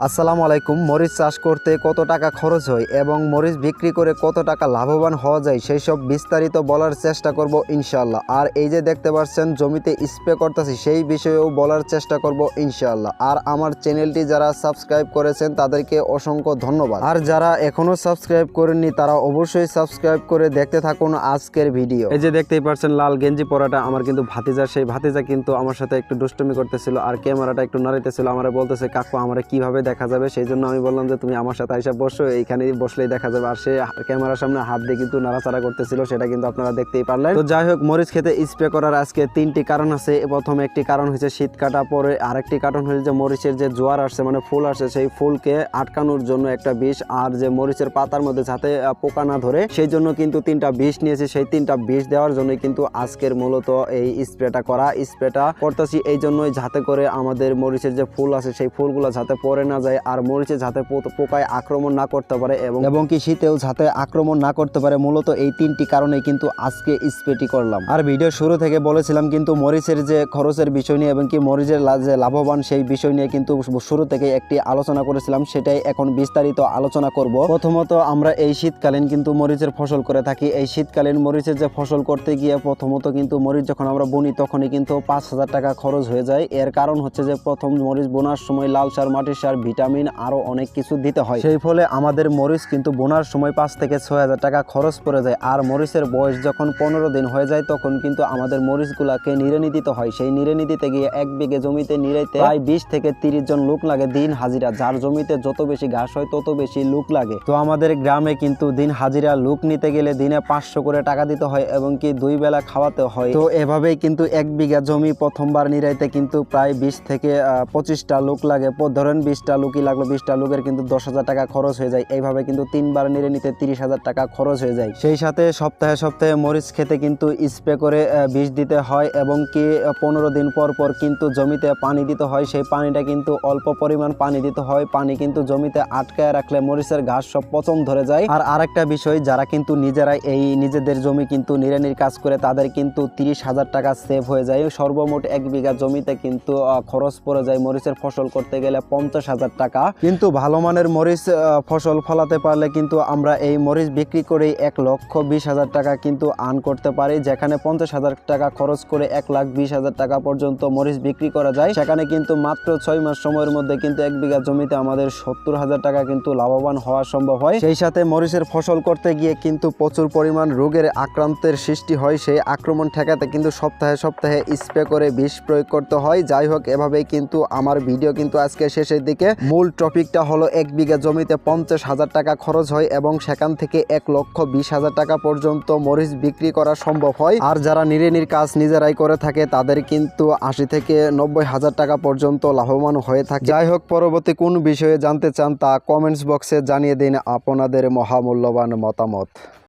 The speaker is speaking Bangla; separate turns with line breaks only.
আসসালামু আলাইকুম। মরিচ চাষ করতে কত টাকা খরচ হয় এবং মরিচ বিক্রি করে কত টাকা লাভবান হওয়া যায় সেই সব বিস্তারিত বলার চেষ্টা করব ইনশাআল্লাহ। আর এই যে দেখতে পাচ্ছেন জমিতে স্প্রে করতেছি সেই বিষয়েও বলার চেষ্টা করব ইনশাআল্লাহ। আর আমার চ্যানেলটি যারা সাবস্ক্রাইব করেছেন তাদেরকে অসংখ্য ধন্যবাদ। আর যারা এখনো সাবস্ক্রাইব করেননি তারা অবশ্যই সাবস্ক্রাইব করে দেখতে থাকুন আজকের ভিডিও। এই যে দেখতেই পাচ্ছেন লাল গেঞ্জি পরাটা আমার কিন্তু ভাতিজা, সেই ভাতিজা কিন্তু আমার সাথে একটু দুষ্টুমি করতেছিল আর ক্যামেরাটা একটু নাড়াইতেছিল। আমার বলতেছে কাকু আমার কিভাবে দেখা যাবে, সেই জন্য আমি বললাম যে তুমি আমার সাথে আইসা বসো, এইখানে বসলেই দেখা যাবে। আর সে ক্যামেরার সামনে হাত দিয়ে কিন্তু নাড়াচাড়া করতেছিল, সেটা কিন্তু আপনারা দেখতেই পারলেন। তো যাই হোক, মরিচ খেতে স্প্রে করার আজকে তিনটি কারণ আছে। প্রথম একটি কারণ হচ্ছে শীত কাটা পরে, আরেকটি কারণ হচ্ছে যে মরিচের যে জোয়ার আসছে মানে ফুল আসছে সেই ফুলকে আটকানোর জন্য একটা বিষ, আর যে মরিচের পাতার মধ্যে যাতে পোকা না ধরে সেই জন্য কিন্তু তিনটা বিষ নিয়েছি। সেই তিনটা বিষ দেওয়ার জন্য কিন্তু আজকের মূলত এই স্প্রেটা করা। স্প্রেটা করতেছি এই জন্যই যাতে করে আমাদের মরিচের যে ফুল আছে সেই ফুলগুলো যাতে পরে না যায়, আর মরিচে যাতে পোকায় আক্রমণ না করতে পারে এবং কি শীতেও যাতে আক্রমণ না করতে পারে। মূলত এই তিনটি কারণে কিন্তু আজকে স্প্রেটি করলাম। আর ভিডিও শুরু থেকে বলেছিলাম কিন্তু মরিচের যে খরচের বিষয় নিয়ে এবং কি মরিচের যে লাভবান সেই বিষয় নিয়ে কিন্তু শুরু থেকে একটি আলোচনা করেছিলাম, সেটাই এখন বিস্তারিত আলোচনা করব। প্রথমত আমরা এই শীতকালীন কিন্তু মরিচের ফসল করে থাকি। এই শীতকালীন মরিচের যে ফসল করতে গিয়ে প্রথমত কিন্তু মরিচ যখন আমরা বুনি তখনই কিন্তু 5,000 টাকা খরচ হয়ে যায়। এর কারণ হচ্ছে যে প্রথম মরিচ বোনার সময় লাল সার, মাটির সার, ভিটামিন আরো অনেক কিছু দিতে হয়। সেই ফলে আমাদের মরিচ কিন্তু বোনার সময় 5 থেকে 6,000 টাকা খরচ পড়ে যায়। আর মরিচের বয়স যখন 15 দিন হয়ে যায় তখন কিন্তু আমাদের মরিচগুলাকে নিড়ানি দিতে হয়। সেই নিড়ানি দিতে গিয়ে 1 বিঘে জমিতে নিড়াইতে প্রায় 20 থেকে 30 জন লোক লাগে দিন হাজিরা। যার জমিতে যত বেশি ঘাস হয় তত বেশি লোক লাগে। তো আমাদের গ্রামে কিন্তু দিন হাজিরা লোক নিতে গেলে দিনে 500 করে টাকা দিতে হয় এবং কি 2 বেলা খাওয়াতে হয়। তো এভাবেই কিন্তু 1 বিঘা জমি প্রথমবার নিড়াইতে কিন্তু প্রায় 20 থেকে 25টা লোক লাগে। ধরেন 20টা লোকই লাগলো, 20টা লোকের কিন্তু 10,000 টাকা খরচ হয়ে যায়। এইভাবে কিন্তু 3 বার নিড়ে নিতে 30,000 টাকা খরচ হয়ে যায়। সেই সাথে সপ্তাহে সপ্তাহে মরিচ খেতে কিন্তু স্প্রে করে বিষ দিতে হয় এবং কি 15 দিন পর পর কিন্তু জমিতে পানি দিতে হয়। সেই পানিটা কিন্তু অল্প পরিমাণ পানি দিতে হয়। পানি কিন্তু জমিতে আটকায় রাখলে মরিচের ঘাস সব পচন ধরে যায়। আর আরেকটা বিষয়, যারা কিন্তু নিজেরাই এই নিজেদের জমি কিন্তু নিড়ানির কাজ করে তাদের কিন্তু 30,000 টাকা সেভ হয়ে যায়। সর্বমোট 1 বিঘা জমিতে কিন্তু খরচ পড়ে যায় মরিচের ফসল করতে গেলে 50,000 টাকা। কিন্তু ভালো মানের মরিচ ফসল ফলাতে পারলে কিন্তু আমরা এই মরিচ বিক্রি করে 1,20,000 টাকা কিন্তু আর্ন করতে পারি। যেখানে 50,000 টাকা খরচ করে 1,20,000 টাকা পর্যন্ত মরিচ বিক্রি করা যায়, সেখানে কিন্তু মাত্র 6 মাস সময়ের মধ্যে কিন্তু 1 বিঘা জমিতে আমাদের 70,000 টাকা কিন্তু লাভবান হওয়া সম্ভব হয়। সেই সাথে মরিচের ফসল করতে গিয়ে কিন্তু প্রচুর পরিমাণ রোগের আক্রান্তের সৃষ্টি হয়। সেই আক্রমণ ঠেকাতে কিন্তু সপ্তাহে সপ্তাহে স্প্রে করে বিষ প্রয়োগ করতে হয়। যাই হোক, এভাবেই কিন্তু আমার ভিডিও কিন্তু আজকে শেষের দিকে। মূল টপিকটা হলো 1 বিঘা জমিতে 50,000 টাকা খরচ হয় এবং সেখান থেকে 1,20,000 টাকা পর্যন্ত মরিচ বিক্রি করা সম্ভব হয়। আর যারা নিড়ানির কাজ নিজেরাই করে থাকে তাদের কিন্তু 80 থেকে 90,000 টাকা পর্যন্ত লাভবান হয়ে থাকে। যাই হোক, পরবর্তী কোন বিষয়ে জানতে চান তা কমেন্টস বক্সে জানিয়ে দিন আপনাদের মহামূল্যবান মতামত।